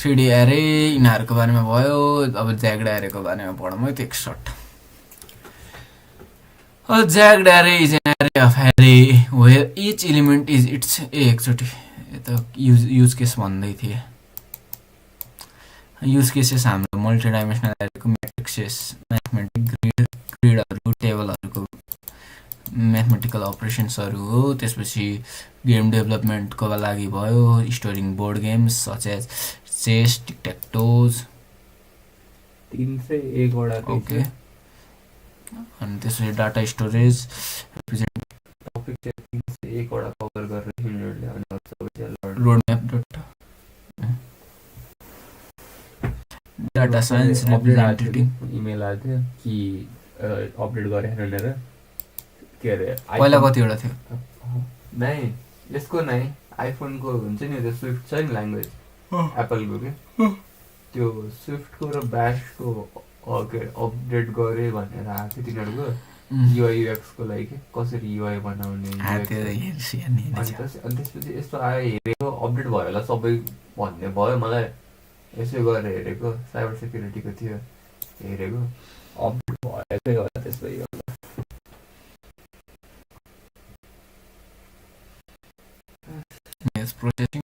3D एरे यिनीहरूको बारेमा भयो अब ज्याग्ड एरेको बारेमा पढौँ है त एकसट jagged array is an array of array where each element is its एकचोटि यता युज केस भन्दै थिएँ युज केसेस हाम्रो मल्टी डाइमेन्सनल एरेको म्याट्रिक्सेस म्याथमेटिक ग्रिडहरू टेबलहरूको म्याथमेटिकल अपरेसन्सहरू हो त्यसपछि गेम डेभलपमेन्टको लागि भयो storing board games such as chess tic tac toes 301 वटा ओके अनि त्यसपछि डाटा स्टोरेज टपिक चाहिँ 301 वटा कभर गरेर हिँड्नुले अनि सबै roadmap data science representative email आएको थियो कि अपडेट गरेर भनेर के अरे पहिला कतिवटा थियो नै यसको नै आइफोनको हुन्छ नि त्यो स्विफ्ट छ नि ल्याङ्ग्वेज एप्पलको के त्यो स्विफ्टको र ब्यासको अपडेट गरे भनेर आएको थियो तिनीहरूको युआई युएक्सको लागि के कसरी युआई बनाउने अनि त्यसपछि यस्तो आयो हेरेको अपडेट भयो होला सबै भन्ने भयो मलाई यसो गरेर हेरेको साइबर सेक्युरिटीको थियो हेरेको अपडेट भएकै होला त्यसै प्रोसेसिङ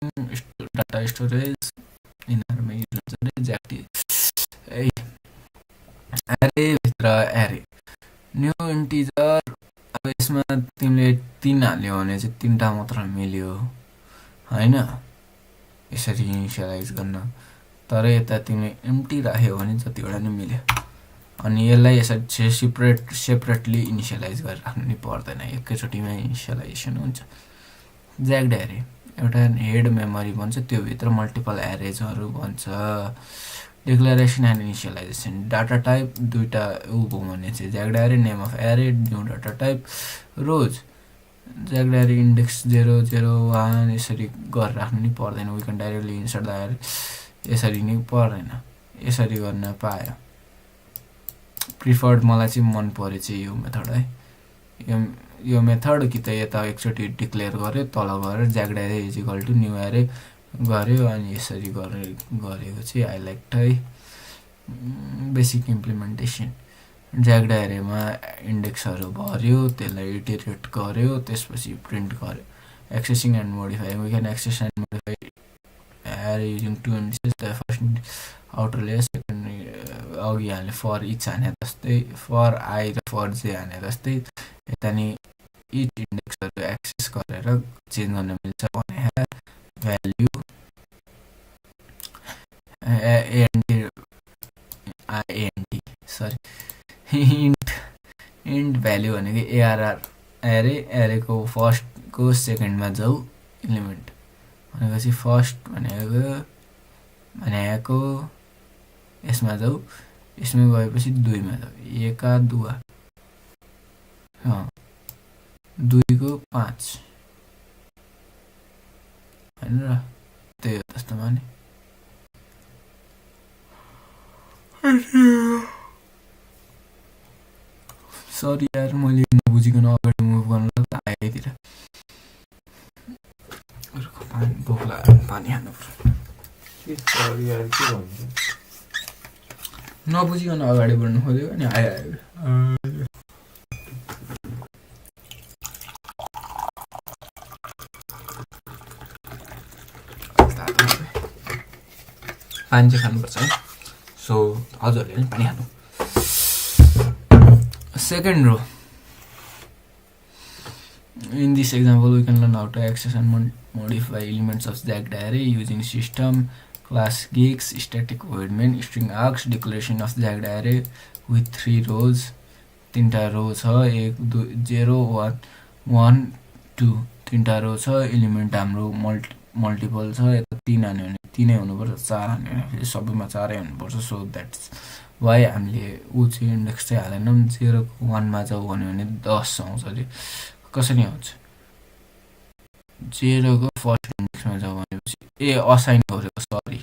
डाटा स्टोरेज यिनीहरूमा युज हुन्छ नि ज्याक्टी एरे भित्र एरे न्यू इन्टिजर अब यसमा तिमीले 3 हाल्यो भने चाहिँ 3टा मात्र मिल्यो हैन यसरी इनिसियलाइज गर्न तर यता तिमीले एम्प्टी राख्यो भने जतिवटा नि मिल्यो अनि यसलाई यसरी सेपरेटली इनिसियलाइज गरेर राख्नु नि पर्दैन एकैचोटीमा इनिसियलाइजेसन हुन्छ ज्याक्ड एरे एउटा हेड मेमोरी भन्छ त्यो भित्र मल्टिपल एरेजहरु भन्छ डिक्लेरेसन एन्ड इनिसियलाइजेसन डाटा टाइप दुईटा उभो भने चाहिँ ज्याक्ड एरे नेम अफ एरे न्यू डाटा टाइप रोज ज्याक्ड एरे इन्डेक्स 0 0 1 यसरी गरेर राख्नु नि पर्दैन we can directly insert the array यसरी नि पर्दैन यसरी गर्न पायो प्रिफर्ड मलाई चाहिँ मन पर्यो चाहिँ यो मेथड है यो मेथड कि त यता एकचोटी डिक्लेयर गर्यो तल गएर ज्याक्ड एरे इज इक्वल टु न्यू एरे गर्यो अनि यसरी गरेको चाहिँ आई लाइक है बेसिक इम्प्लिमेन्टेसन ज्याक्ड एरेमा इन्डेक्सहरु भर्यो त्यसलाई इटरेट गर्यो त्यसपछि प्रिन्ट गर्यो accessing and modifying we can access and modify array using two indexes the first outer layer second अघि हाल्ने फर इच हाने जस्तै फर आई र फर जे हाने जस्तै यता नि इच इन्डेक्सहरु एक्सेस गरेर चेन्ज गर्न मिल्छ भने value and sorry int value भनेको एआरआर एरेको फर्स्ट को सेकेन्डमा जाऊ एलिमेन्ट भनेपछि फर्स्ट भनेको यसमा जाऊ यसमा गएपछि 2 मा जाऊ 1 का 2 2 को 5 हैन र त्यही हो त्यस्तो माने सरी यार मैले नबुझिकन अगाडि मुभ गर्न लाग्दा आएतिर भोकला पानी खानु पर्छ के सरी यार के भन्छ नबुझिकन अगाडि बढ्नु खोज्यो अनि आयो पानी चाहिँ खानुपर्छ है सो हजुरले पनि पानी खानु second row in this example we can learn how to access and modify elements of ज्याक्ड array using system class geeks static void main string args declaration of ज्याक्ड array with 3 rows 3टा रो छ 1 2 0 1 1 2 3टा रो छ element हाम्रो multiple छ यता 3 हान्यो भने 3 नै हुनुपर्छ 4 हान्यो भने फेरि सबैमा 4 नै हुनुपर्छ सो दैट्स वाइ हामीले उ चाहिँ इन्डेक्स चाहिँ हालेनौं 0 को 1 मा जाऊ भने 10 आउँछ अरे कसरी आउँछ 0 को फर्स्ट इन्डेक्समा जाऊ भनेपछि ए असाइन गरेको सरी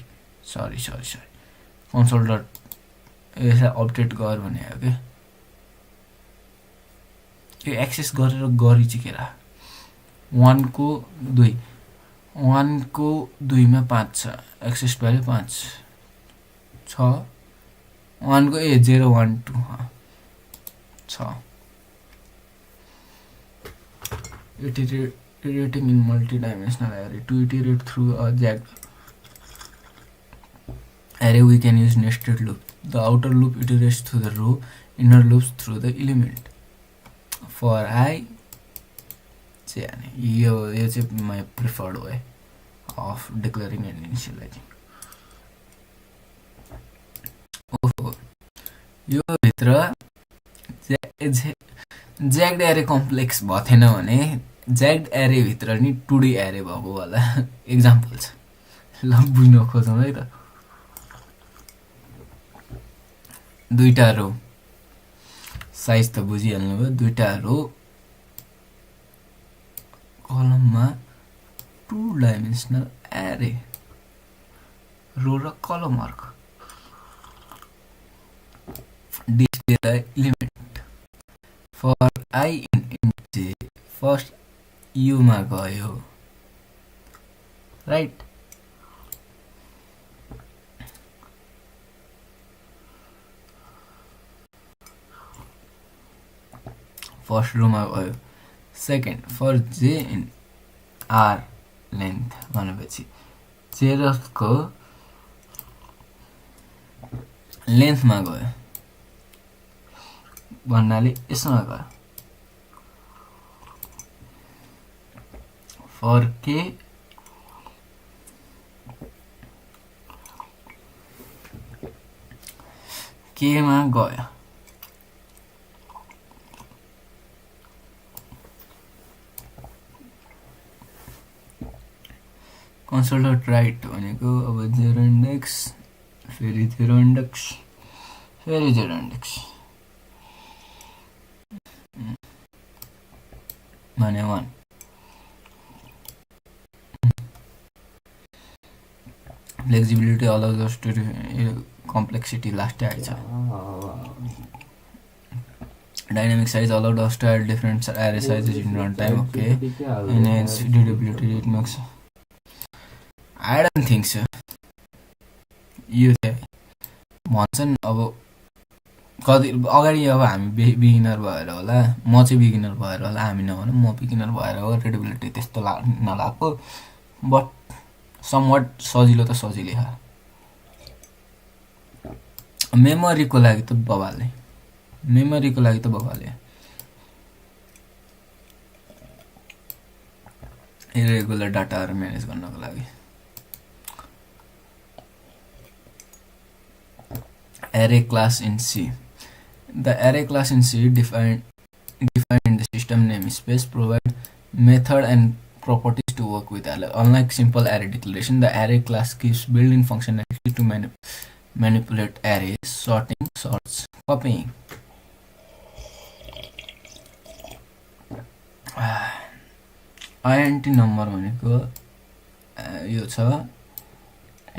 कन्सोल डट यसलाई अपडेट गर भने हो के यो एक्सेस गरेर गरि चाहिँ के रा 1 को 2 मा 5 छ एक्सेस भ्यालु 5 छ 1 को 0 1 2 छ iterating in multi-dimensional array to iterate through a ज्याक्ड array we can use nested loop the outer loop iterates through the row inner loops through the element for I चाहिँ यो चाहिँ my preferred way of declaring and initializing यो भित्र ज्याक्ड एरे complex भएन भने ज्याक्ड एरे भित्र नि 2D एरे भएको होला एक्जाम्पल छ ल बुझ्न खोजौँ है त दुईटा रो साइज त बुझिहाल्नु भयो दुईटा रो कलममा 2 डाइमेन्सनल एरे रो र कलम अर्को display the element for I in int j first u मा गयो right first row मा गयो second for j in r length भनेपछि जेरफ को लेन्थ मा गयो भन्नाले यसमा गयो फर केमा गयो कन्सल्ट राइट भनेको अब 0 इन्डेक्स फेरि 0 इन्डेक्स फेरि 0 इन्डेक्स भने 1 flexibility allows us to complexity लास्टै आइछ dynamic size allowed us to add different array sizes in run time okay enhance durability it makes I don't think so यो भन्छन् अब कति अगाडि अब हामी बिगिनर भएर होला म चाहिँ बिगिनर भएर होला हामी नभनौँ म बिगिनर भएर हो रिडेबिलिटी त्यस्तो नलाएको बट समवट सजिलो त सजिलै हो मेमोरीको लागि त बबाले इरेगुलर डाटाहरू म्यानेज गर्नको लागि array class in C. The array class in C defined in the system namespace provide method and properties to work with array. Unlike simple array declaration, the array class gives built-in functionality to manipulate arrays, sorting, sorts, copying. int number भनेको यो छ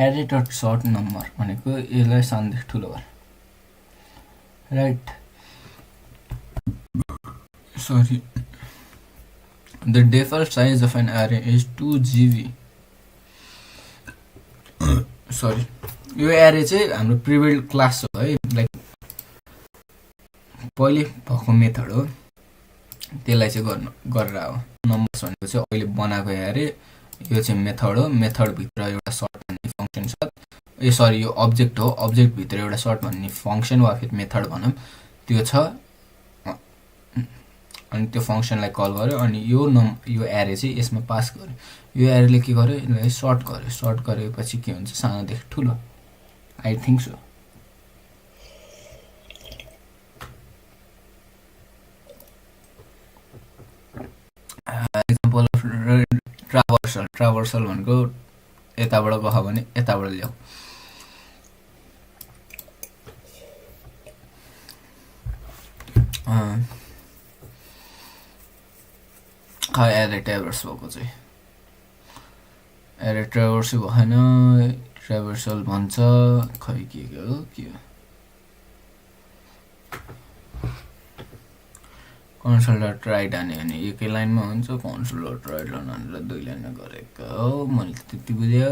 array dot sort number भनेको यसलाई सानदेखि ठुलो गर right sorry the default size of an array is 2 GB sorry यो array चाहिँ हाम्रो प्रिबिल्ड क्लास हो है लाइक पहिले भएको मेथड हो त्यसलाई चाहिँ गरेर हो नम्बर्स भनेको चाहिँ अहिले बनाएको array यो चाहिँ मेथड हो मेथड भित्र एउटा सर्ट भन्ने फंक्सन छ ए सरी यो अब्जेक्ट हो अब्जेक्ट भित्र एउटा सर्ट भन्ने फंक्सन वा फिर मेथड भनौं त्यो छ अनि त्यो फंक्सनलाई कल गर्यो अनि यो एरे चाहिँ यसमा पास गर्यो यो एरेले के गर्यो यसलाई सर्ट गरेपछि के हुन्छ सानोदेखि ठुलो I think so example of traversal भनेको यताबाट गयो भने यताबाट ल्याऊ एरे ट्राभर्स भएको चाहिँ एरे ट्राभर्स भएन ट्राभर्सल भन्छ खै के हो कन्सोल डट राइट हाने भने एकै लाइनमा हुन्छ कन्सोल डट राइट हानेर दुई लाइनमा गरेको हो मैले त्यति बुझ्यो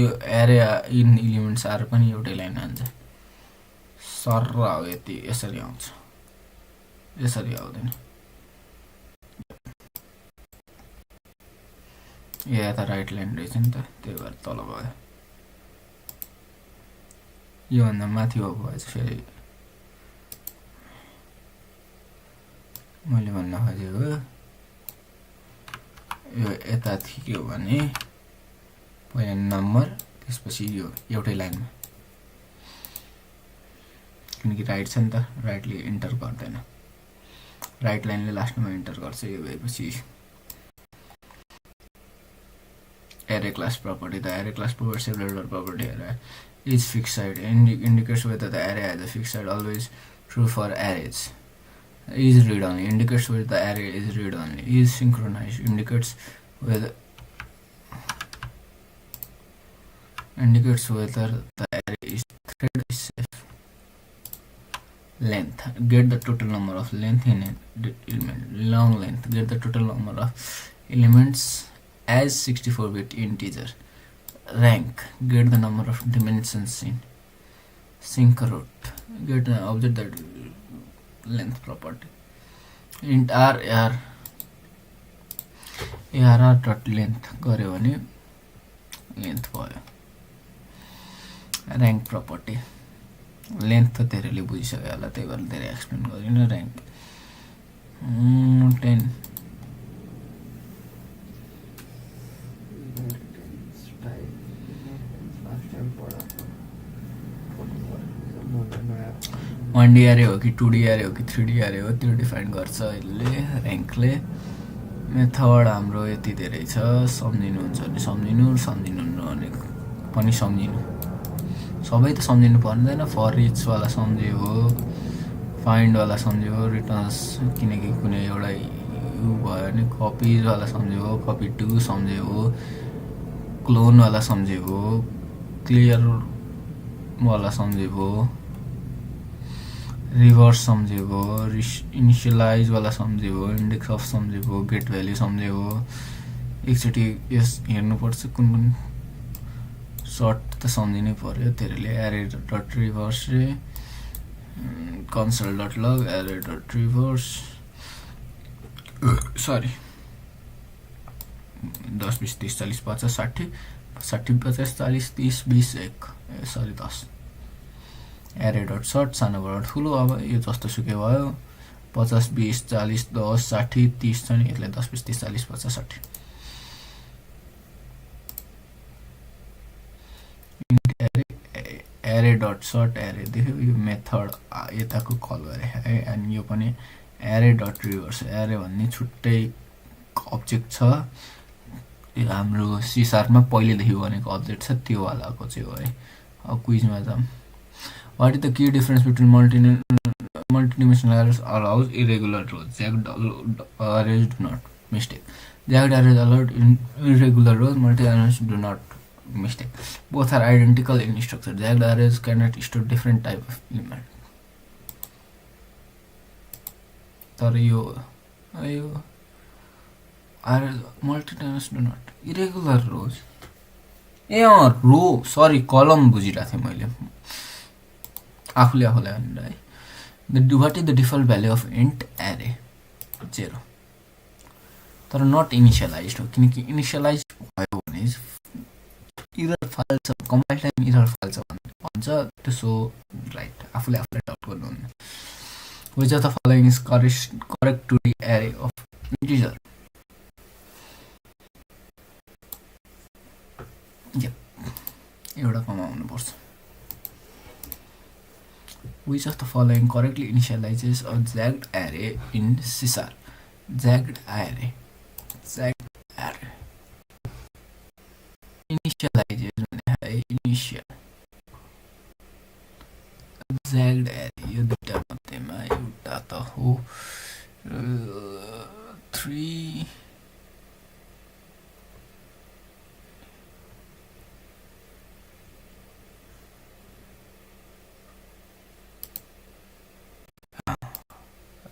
यो एरे इन एलिमेन्ट्स आर पनि एउटै लाइन हान्छ सर हो यति यसरी आउँछ यसरी आउँदैन यता राइट लाइन रहेछ नि त त्यही भएर तल गयो यो भन्दा माथि भएको भए चाहिँ फेरि मैले भन्न खोजेको यो यता थियो भने पहिला नम्बर त्यसपछि यो एउटै लाइनमा किनकि राइट छ नि त राइटले इन्टर गर्दैन राइट लाइनले लास्टमा इन्टर गर्छ यो भएपछि array class property the array class provides several property array is fixed side indicates whether the array has a fixed side always true for arrays is read only indicates whether the array is read only is synchronized indicates whether the array is thread is safe length get the total number of length in an element long length get the total number of elements as 64-bit integer rank get the number of dimensions in sync root get an object that length property int r dot length गर्यो भने length भयो rank property length त धेरैले बुझिसक्यो होला त्यही भएर धेरै explain गरिनँ ऱ्याङ्क 10 1D एरे हो कि 2D एरे हो कि 3D एरे हो त्यो डिफाइन गर्छ यसले ऱ्याङ्कले मेथड हाम्रो यति धेरै छ सम्झिनुहुन्छ भने सम्झिनुहुन्न भने पनि सम्झिनु सबै त सम्झिनु पर्दैन फर इच वाला सम्झ्यो हो फाइन्ड वाला सम्झ्यो हो रिटर्न्स किनकि कुनै एउटा यु भयो भने कपिज वाला सम्झ्यो हो कपी टु सम्झ्यो हो क्लोन वाला सम्झ्यो हो क्लियर वाला सम्झ्यो हो रिभर्स सम्झ्यो हो इनिसियलाइज वाला सम्झ्यो हो इन्डेक्स अफ सम्झ्यो हो गेट भ्याल्यु सम्झ्यो हो एकचोटि यस हेर्नुपर्छ कुन कुन सर्ट त सम्झिनै पर्यो त्यसले एरे डट रिभर्स रे कन्सोल डट लग एरे डट रिभर्स सरी 10 20 30 40 50 60 60 50 40 30 20 1 सरी 10 एरे डट सर्ट सानोबाट ठुलो अब यो जस्तो सुकै भयो 50 20 40 10 60 30 छ नि यसलाई 10 20 30 40 50 60 एरे डट सर्ट एरे देख्यो यो मेथड यताको कल गरे है अनि यो पनि एरे डट रिभर्स एरे भन्ने छुट्टै अब्जेक्ट छ यो हाम्रो सिसारमा पहिलेदेखि भनेको अब्जेक्ट छ त्यो वालाको चाहिँ हो है अब क्विजमा जाम What is the key difference between multidimensional arrays allows irregular rows? Jagged arrays do not. Mistake. Jagged arrays allow irregular rows. Multi-arrays do not. Mistake. Both are identical in structure. Jagged arrays cannot store different type of element. तर यो arrays multi-arrays do not. Irregular rows. ए row सरी column बुझिरहेको थिएँ मैले आफूले आफूलाई भनेर है what is the default value of int array 0 तर नट इनिसियलाइज हो किनकि इनिसियलाइज भयो भने इरर फाल्छ कम्पाइल टाइम इरर फाल्छ भन्छ त्यसो राइट आफूले आफूलाई डाउट गर्नुहुन्न which of the following is correct to the array of integer एउटा कमाउनुपर्छ Which of the following correctly initializes a jagged array in Caesar? Jagged array. Jagged array. Initializes initial. Jagged array. यो दुईटा मध्येमा एउटा त हो 3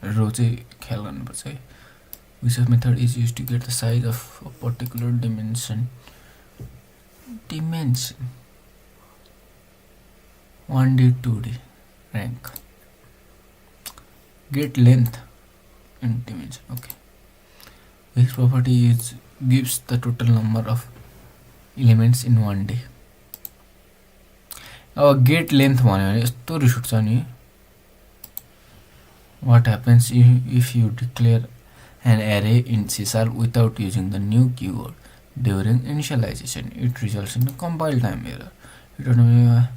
रो चाहिँ ख्याल गर्नुपर्छ है which of method is use to get the size of a particular dimension 1D 2D rank get length in dimension okay which property is gives the total number of elements in 1D अब get length भन्यो भने यस्तो रिस उठ्छ नि What happens if you declare an array in Caesar without using the new keyword during initialization? It results in a compile time error. You don't know.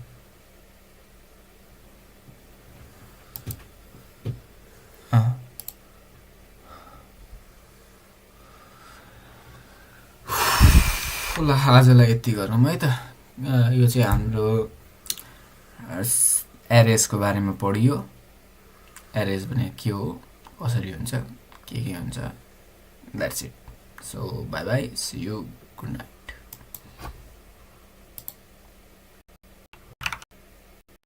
ल आजलाई यति गरौँ है त यो चाहिँ हाम्रो एरेसको बारेमा पढियो एरेज भने के हो कसरी हुन्छ के हुन्छ that's it so bye bye see you good night